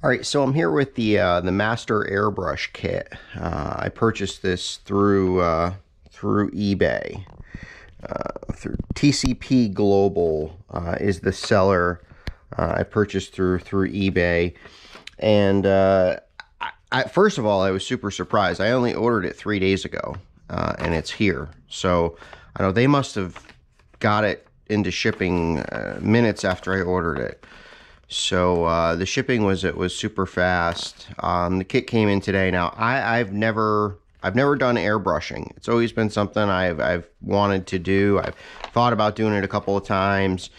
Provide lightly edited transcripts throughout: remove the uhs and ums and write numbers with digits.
All right, so I'm here with the Master Airbrush kit. I purchased this through eBay. Through TCP Global is the seller. I purchased through eBay, and first of all, I was super surprised. I only ordered it 3 days ago, and it's here. So I know they must have got it into shipping minutes after I ordered it. So the shipping was super fast. The kit came in today. Now I've never done airbrushing. It's always been something I've wanted to do. I've thought about doing it a couple of times.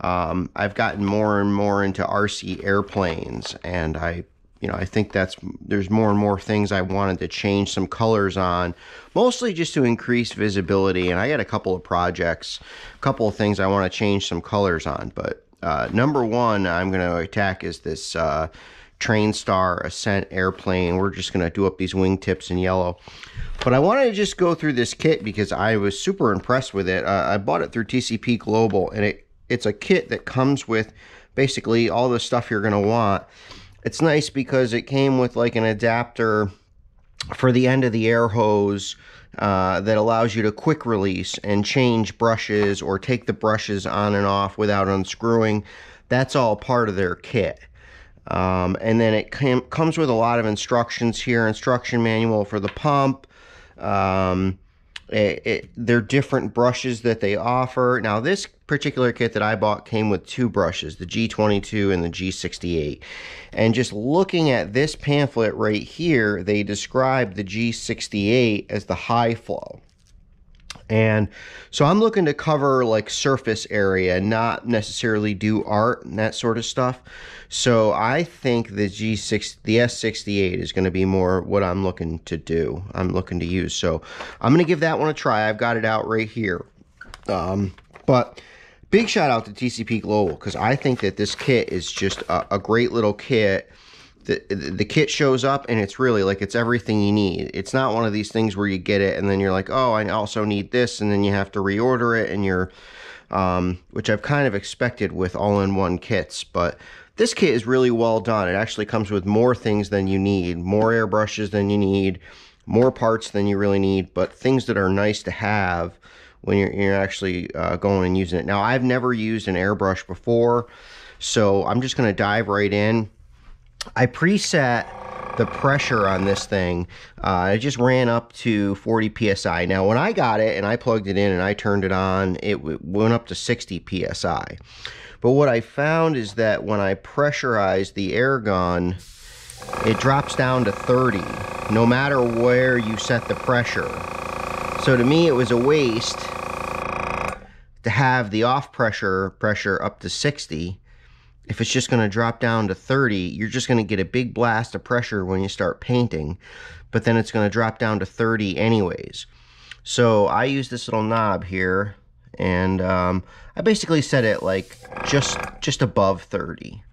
I've gotten more and more into RC airplanes, and I think there's more and more things I wanted to change some colors on, mostly just to increase visibility. And I got a couple of projects, a couple of things I want to change some colors on, but number one I'm going to attack is this Trainstar Ascent airplane. We're just going to do up these wingtips in yellow. But I wanted to just go through this kit because I was super impressed with it. I bought it through TCP Global, and it's a kit that comes with basically all the stuff you're going to want. It's nice because it came with like an adapter for the end of the air hose that allows you to quick release and change brushes or take the brushes on and off without unscrewing. That's all part of their kit. And then it comes with a lot of instructions here, instruction manual for the pump. They're different brushes that they offer. Now this particular kit that I bought came with two brushes, the G22 and the G68. And just looking at this pamphlet right here, they describe the G68 as the high flow. And so I'm looking to cover like surface area, not necessarily do art and that sort of stuff. So I think the S68 is going to be more what I'm looking to do. I'm looking to use. So I'm going to give that one a try. I've got it out right here. But big shout out to TCP Global, because I think that this kit is just a great little kit. The kit shows up and it's really like it's everything you need. It's not one of these things where you get it and then you're like, oh, I also need this, and then you have to reorder it, and you're which I've kind of expected with all-in-one kits. But this kit is really well done. It actually comes with more things than you need, more airbrushes than you need, more parts than you really need, but things that are nice to have when you're actually going and using it. Now, I've never used an airbrush before, so I'm just going to dive right in. I preset the pressure on this thing. I just ran up to 40 psi. Now, when I got it and I plugged it in and I turned it on, it went up to 60 psi. But what I found is that when I pressurize the air gun, it drops down to 30, no matter where you set the pressure. So to me, it was a waste to have the off pressure up to 60. If it's just going to drop down to 30, you're just going to get a big blast of pressure when you start painting, but then it's going to drop down to 30 anyways. So I use this little knob here, and I basically set it like just above 30.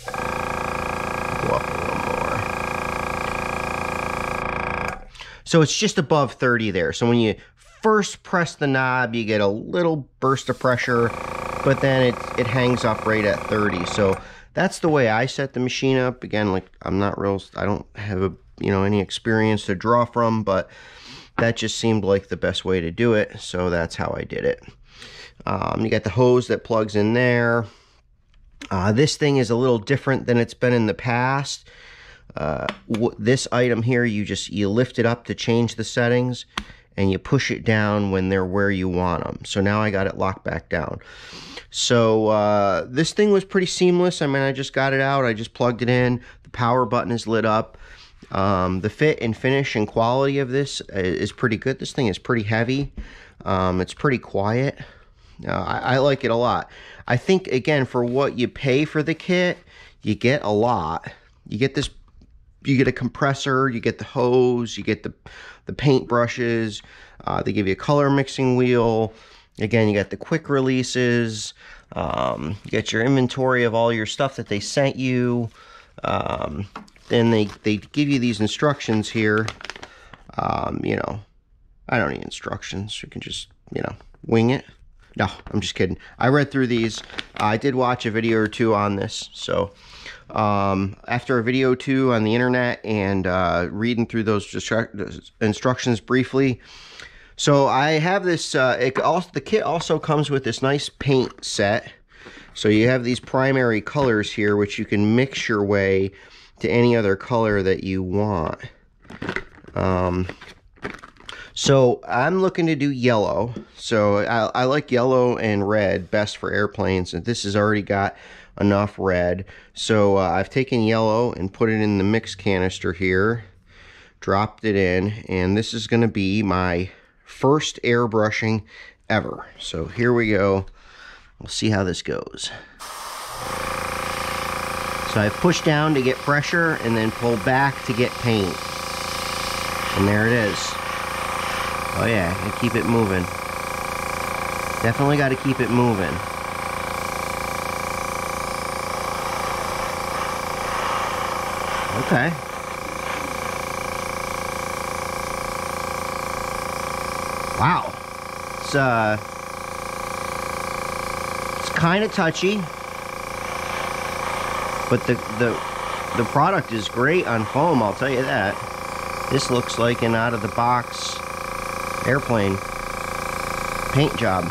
Go up a little more. So it's just above 30 there. So when you first press the knob, you get a little burst of pressure, but then it hangs up right at 30. So that's the way I set the machine up. Again, like I don't have any experience to draw from, but that just seemed like the best way to do it. So that's how I did it. You got the hose that plugs in there. This thing is a little different than it's been in the past. This item here, you lift it up to change the settings, and you push it down when they're where you want them. So now I got it locked back down. So this thing was pretty seamless. I mean, I just got it out. I just plugged it in. The power button is lit up. The fit and finish and quality of this is pretty good. This thing is pretty heavy. It's pretty quiet. I like it a lot. I think, again, for what you pay for the kit, you get a lot. You get this. You get a compressor, you get the hose, you get the paint brushes, they give you a color mixing wheel. Again, you got the quick releases, you get your inventory of all your stuff that they sent you. Then they give you these instructions here. I don't need instructions. You can just, wing it. No, I'm just kidding. I read through these. I did watch a video or two on this. So after a video or two on the internet and reading through those instructions briefly. So I have this, the kit also comes with this nice paint set. So you have these primary colors here, which you can mix your way to any other color that you want. So I'm looking to do yellow. So I like yellow and red best for airplanes, and this has already got enough red. So I've taken yellow and put it in the mix canister here, dropped it in, and this is going to be my first airbrushing ever. So here we go. We'll see how this goes. So I push down to get pressure and then pull back to get paint. And there it is. Oh yeah, and keep it moving. Definitely got to keep it moving. Okay. Wow. It's kind of touchy, but the product is great on foam, I'll tell you that. This looks like an out-of-the-box airplane paint job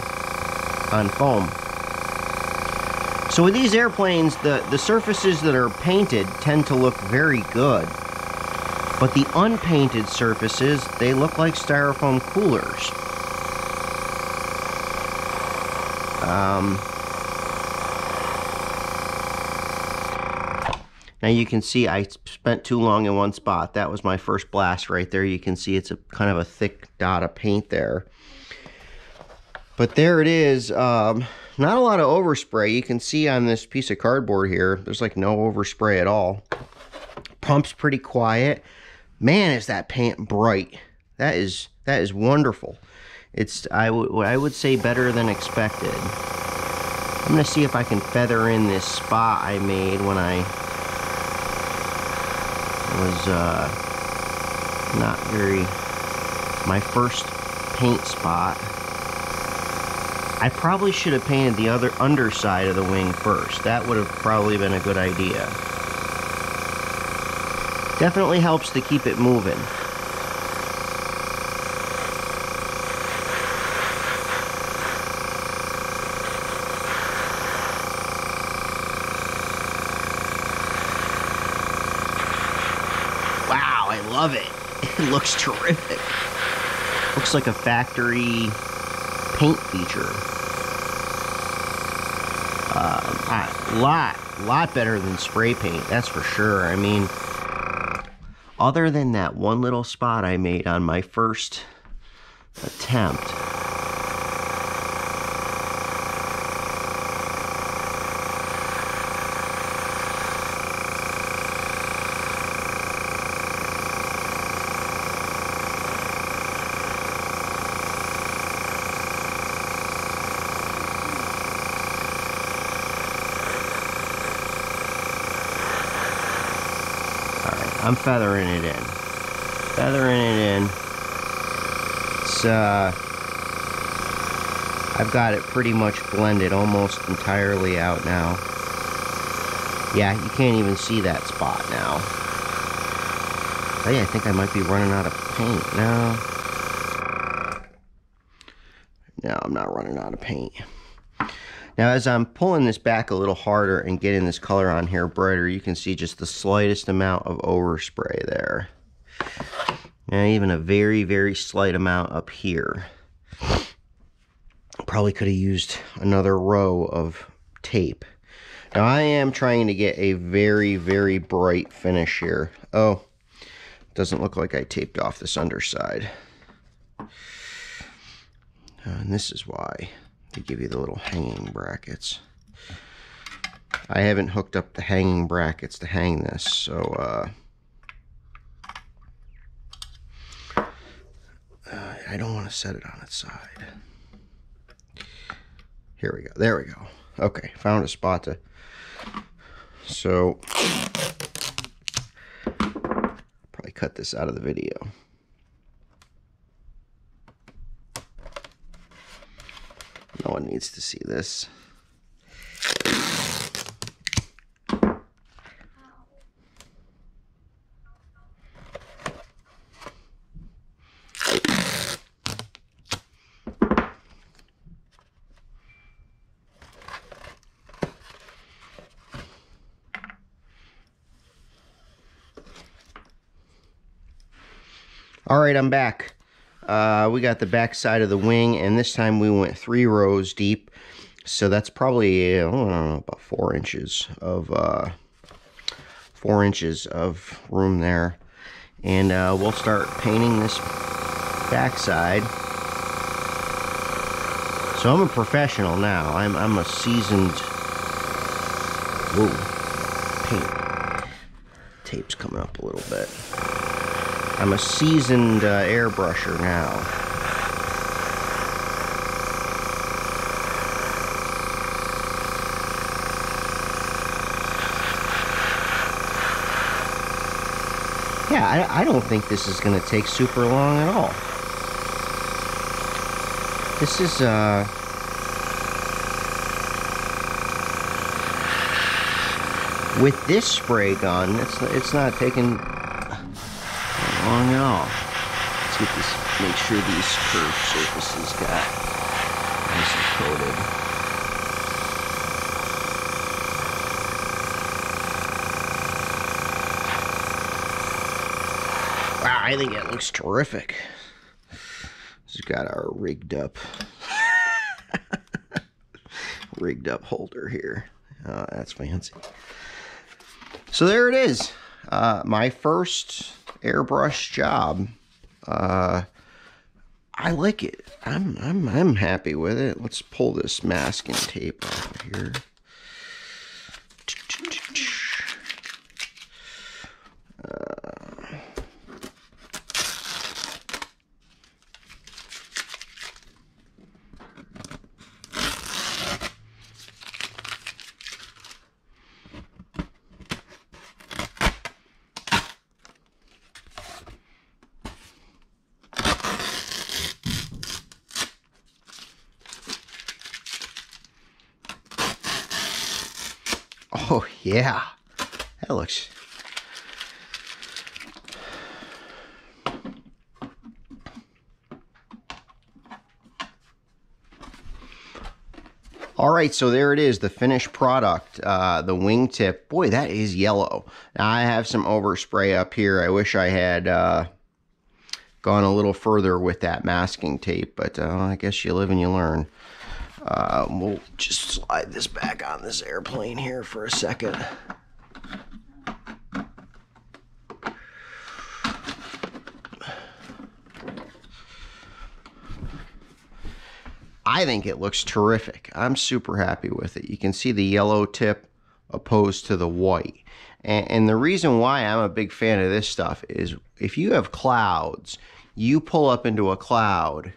on foam. So with these airplanes, the surfaces that are painted tend to look very good, but the unpainted surfaces, they look like styrofoam coolers. Now you can see I spent too long in one spot. That was my first blast right there. You can see it's a kind of a thick dot of paint there. But there it is. Not a lot of overspray. You can see on this piece of cardboard here, there's like no overspray at all. Pump's pretty quiet. Man, is that paint bright. That is wonderful. It's I would say better than expected. I'm gonna see if I can feather in this spot I made when I was not very, my first paint spot. I probably should have painted the other underside of the wing first. That would have probably been a good idea. Definitely helps to keep it moving. Wow, I love it. It looks terrific. Looks like a factory paint feature. Lot better than spray paint, that's for sure. I mean, other than that one little spot I made on my first attempt, I'm feathering it in. Feathering it in. It's, I've got it pretty much blended almost entirely out now. Yeah, you can't even see that spot now. Hey, I think I might be running out of paint now. No, I'm not running out of paint. Now, as I'm pulling this back a little harder and getting this color on here brighter, you can see just the slightest amount of overspray there. And even a very, very slight amount up here. Probably could have used another row of tape. Now, I am trying to get a very, very bright finish here. Oh, doesn't look like I taped off this underside. And this is why. To give you the little hanging brackets. I haven't hooked up the hanging brackets to hang this, so I don't want to set it on its side. Here we go. There we go. Okay, found a spot to. So probably cut this out of the video. one needs to see this. All right, I'm back. We got the back side of the wing, and this time we went 3 rows deep. So that's probably, I don't know, about 4 inches of 4 inches of room there. And we'll start painting this back side. So I'm a professional now. I'm a seasoned. Whoa, paint. Tape's coming up a little bit. I'm a seasoned airbrusher now. Yeah, I don't think this is going to take super long at all. This is, with this spray gun, it's not taking long at all. Let's get this, make sure these curved surfaces got nice and coated. Wow, I think it looks terrific. This has got our rigged up holder here. Oh, that's fancy. So there it is. My first airbrush job. I like it. I'm happy with it. Let's pull this masking tape off of here. Oh yeah, that looks. All right, so there it is, the finished product, the wingtip. Boy, that is yellow. Now I have some overspray up here. I wish I had gone a little further with that masking tape, but I guess you live and you learn. We'll just slide this back on this airplane here for a second. I think it looks terrific. I'm super happy with it. You can see the yellow tip opposed to the white. And the reason why I'm a big fan of this stuff is if you have clouds, you pull up into a cloud,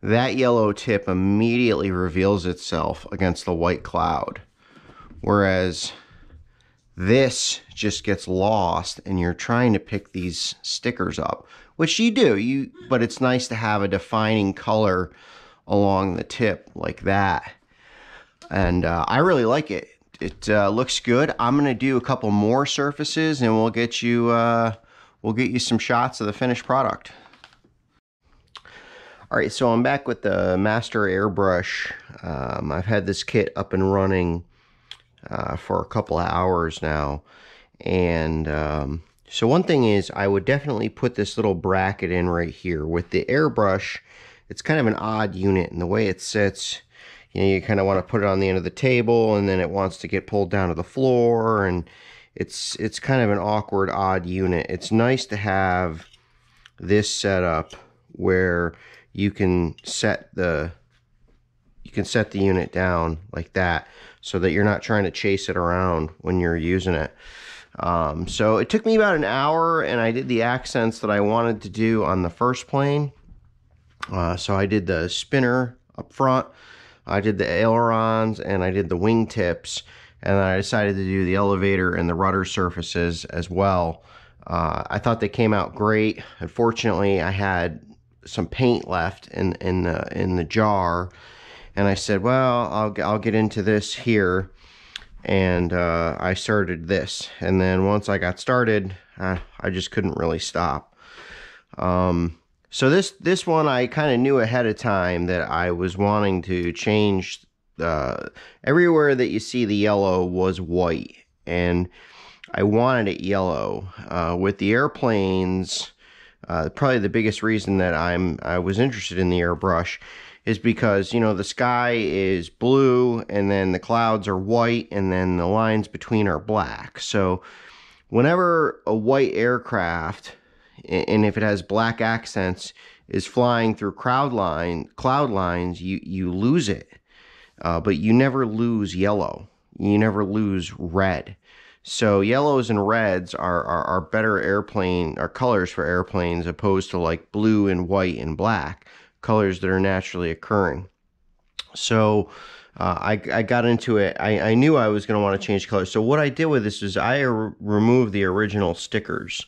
that yellow tip immediately reveals itself against the white cloud. Whereas this just gets lost and you're trying to pick these stickers up, which you do, but it's nice to have a defining color along the tip like that. And I really like it. It looks good. I'm gonna do a couple more surfaces and we'll get you some shots of the finished product. All right, so I'm back with the Master Airbrush. I've had this kit up and running for a couple of hours now. And so one thing is I would definitely put this little bracket in right here. With the Airbrush, it's kind of an odd unit, and the way it sits, you know, you kind of want to put it on the end of the table and then it wants to get pulled down to the floor, and it's kind of an awkward, odd unit. It's nice to have this set up where you can set the unit down like that so that you're not trying to chase it around when you're using it. So it took me about an hour, and I did the accents that I wanted to do on the first plane. So I did the spinner up front, I did the ailerons, and I did the wingtips, and then I decided to do the elevator and the rudder surfaces as well. I thought they came out great. Unfortunately, I had some paint left in the jar, and I said, well, I'll get into this here. And I started this, and then once I got started, I just couldn't really stop. So this one I kind of knew ahead of time that I was wanting to change. Everywhere that you see the yellow was white, and I wanted it yellow. With the airplanes, probably the biggest reason that I was interested in the airbrush is because, you know, the sky is blue and then the clouds are white and then the lines between are black. So whenever a white aircraft, and if it has black accents, is flying through cloud lines, you lose it. But you never lose yellow. You never lose red. So yellows and reds are better colors for airplanes, opposed to like blue and white and black, colors that are naturally occurring. So I got into it. I knew I was going to want to change colors. So what I did with this is I removed the original stickers.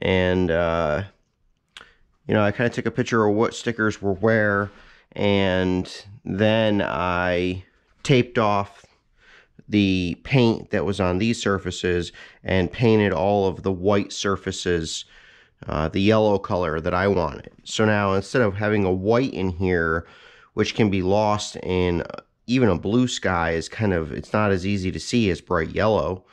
And, you know, I kind of took a picture of what stickers were where. And then I taped off the paint that was on these surfaces and painted all of the white surfaces the yellow color that I wanted. So now instead of having a white in here, which can be lost in even a blue sky, is it's not as easy to see as bright yellow.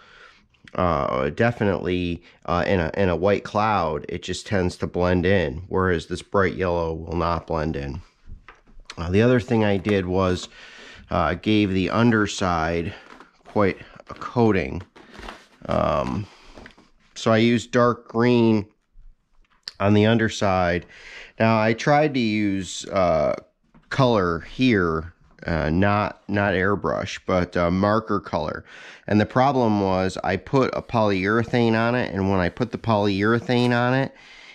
Definitely in a white cloud, it just tends to blend in, whereas this bright yellow will not blend in. The other thing I did was gave the underside quite a coating. So I used dark green on the underside. Now I tried to use color here, not airbrush, but marker color. And the problem was I put a polyurethane on it, and when I put the polyurethane on it,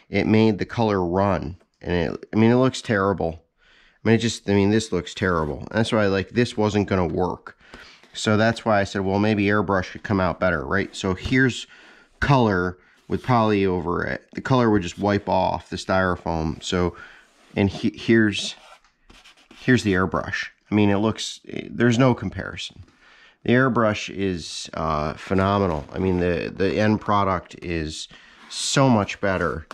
it made the color run. And it looks terrible. This looks terrible. That's why this wasn't going to work. So that's why I said, well, maybe airbrush could come out better, right? So here's color with poly over it. The color would just wipe off the styrofoam. So, and here's the airbrush. There's no comparison. The airbrush is phenomenal. The end product is so much better.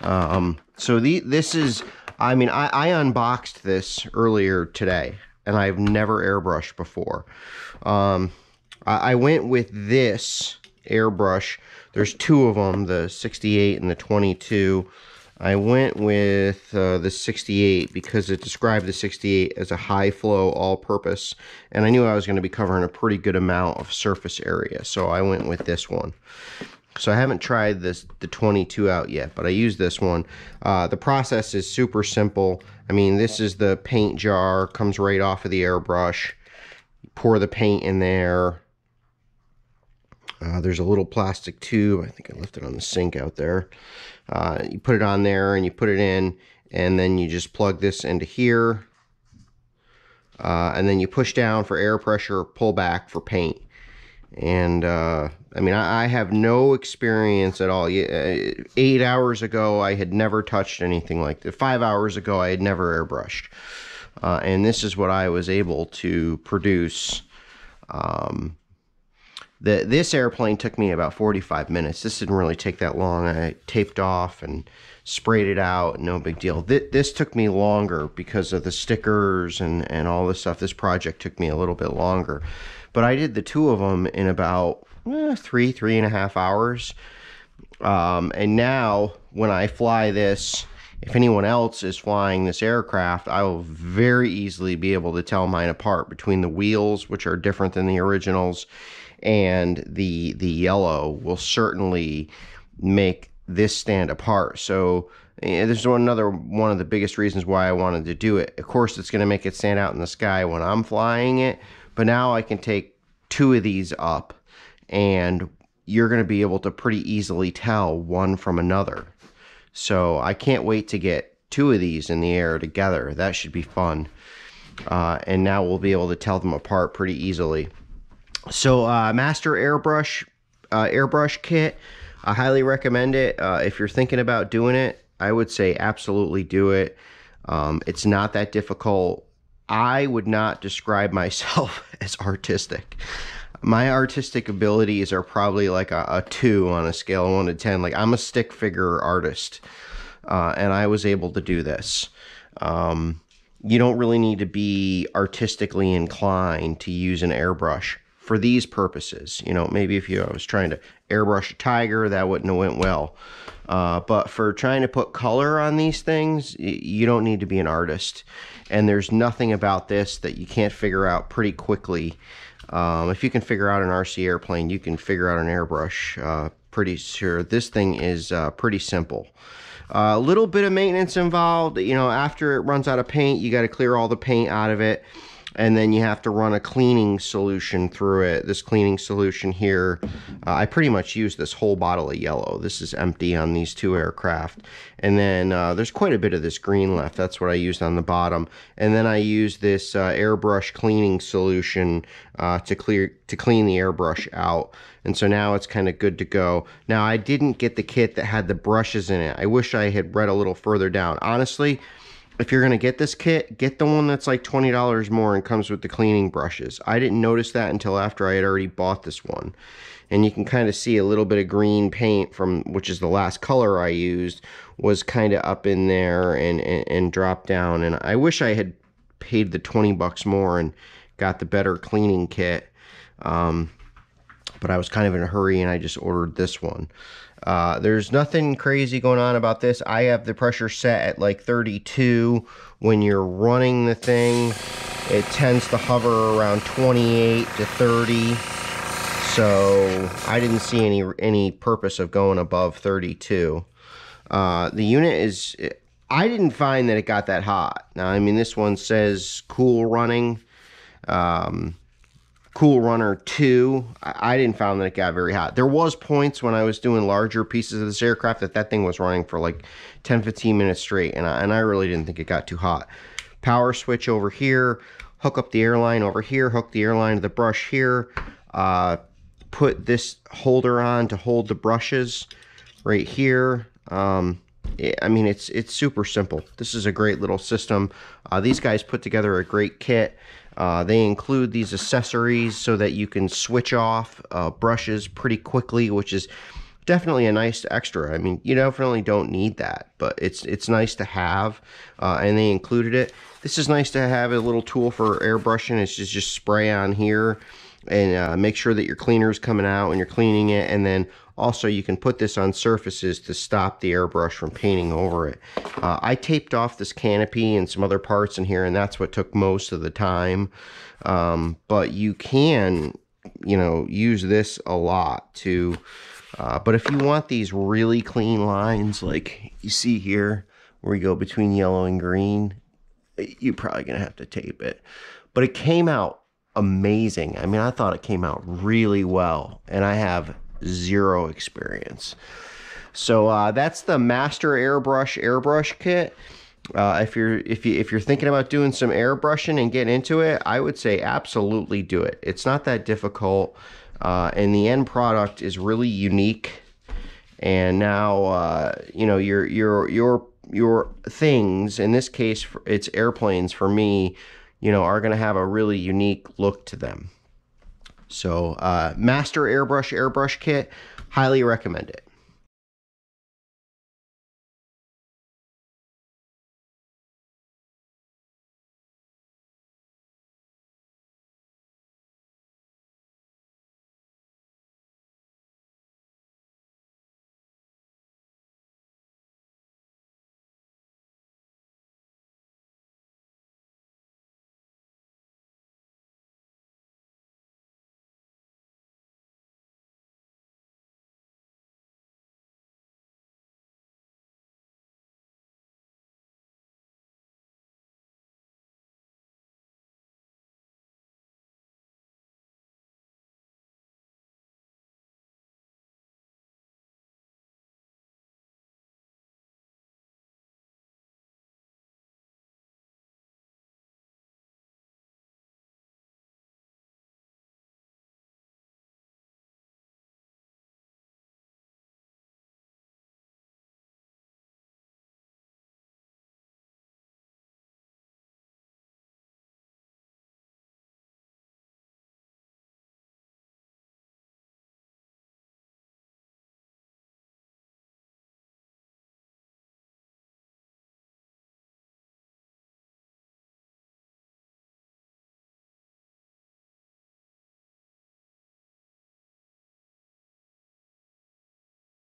So this is, I unboxed this earlier today, and I've never airbrushed before. I went with this airbrush. There's two of them, the 68 and the 22. I went with the 68 because it described the 68 as a high flow all-purpose, and I knew I was going to be covering a pretty good amount of surface area, so I went with this one. So I haven't tried the 22 out yet, but I used this one. The process is super simple. This is the paint jar, comes right off of the airbrush. You pour the paint in there. There's a little plastic tube. I think I left it on the sink out there. You put it on there and you put it in, and then you just plug this into here. And then you push down for air pressure, pull back for paint. And I have no experience at all. 8 hours ago, I had never touched anything like that. 5 hours ago, I had never airbrushed. And this is what I was able to produce. This airplane took me about 45 minutes. This didn't really take that long. I taped off and sprayed it out, no big deal. This took me longer because of the stickers and all this stuff. This project took me a little bit longer. But I did the two of them in about 3.5 hours. And now when I fly this, if anyone else is flying this aircraft, I will very easily be able to tell mine apart between the wheels, which are different than the originals, and the yellow will certainly make this stand apart. So this is another one of the biggest reasons why I wanted to do it. Of course, it's going to make it stand out in the sky when I'm flying it, but now I can take two of these up, and you're going to be able to pretty easily tell one from another. So I can't wait to get two of these in the air together. That should be fun. And now we'll be able to tell them apart pretty easily. So Master Airbrush kit, I highly recommend it. If you're thinking about doing it, I would say absolutely do it. It's not that difficult. I would not describe myself as artistic. My artistic abilities are probably like a 2 on a scale of 1 to 10. Like, I'm a stick figure artist, and I was able to do this. You don't really need to be artistically inclined to use an airbrush for these purposes. You know, maybe if I was trying to airbrush a tiger, that wouldn't have went well. But for trying to put color on these things, you don't need to be an artist. And there's nothing about this that you can't figure out pretty quickly. If you can figure out an RC airplane, you can figure out an airbrush pretty sure. This thing is pretty simple. A little bit of maintenance involved. You know, after it runs out of paint, you got to clear all the paint out of it. And then you have to run a cleaning solution through it. This cleaning solution here, I pretty much used this whole bottle of yellow. This is empty on these 2 aircraft. And then there's quite a bit of this green left. That's what I used on the bottom. And then I used this airbrush cleaning solution to clean the airbrush out. And so now it's kind of good to go. Now, I didn't get the kit that had the brushes in it. I wish I had read a little further down. Honestly, if you're going to get this kit, get the one that's like $20 more and comes with the cleaning brushes. I didn't notice that until after I had already bought this one. And you can kind of see a little bit of green paint from, which is the last color I used, was kind of up in there and dropped down. And I wish I had paid the 20 bucks more and got the better cleaning kit. But I was kind of in a hurry and I just ordered this one. There's nothing crazy going on about this. I have the pressure set at like 32. When you're running the thing, it tends to hover around 28 to 30. So I didn't see any purpose of going above 32. The unit is, I didn't find that it got that hot. Now, I mean, this one says cool running. Cool Runner 2, I didn't find that it got very hot. There was points when I was doing larger pieces of this aircraft that thing was running for like 10-15 minutes straight, and I really didn't think it got too hot. Power switch over here, hook up the airline over here, hook the airline to the brush here, put this holder on to hold the brushes right here. I mean, it's super simple. This is a great little system. These guys put together a great kit. They include these accessories so that you can switch off brushes pretty quickly, which is definitely a nice extra. I mean, you definitely don't need that, but it's nice to have, and they included it. This is nice to have a little tool for airbrushing. It's just spray on here and make sure that your cleaner is coming out when you're cleaning it, and then also you can put this on surfaces to stop the airbrush from painting over it. I taped off this canopy and some other parts in here, and that's what took most of the time. But you can, you know, use this a lot too. But if you want these really clean lines like you see here where you go between yellow and green, you're probably gonna have to tape it. But it came out amazing. I mean, I thought it came out really well, and I have zero experience. So that's the Master Airbrush kit. If you're thinking about doing some airbrushing and getting into it, I would say absolutely do it. It's not that difficult, and the end product is really unique. And now you know, your things, in this case it's airplanes for me, you know, are going to have a really unique look to them. So Master Airbrush kit, highly recommend it.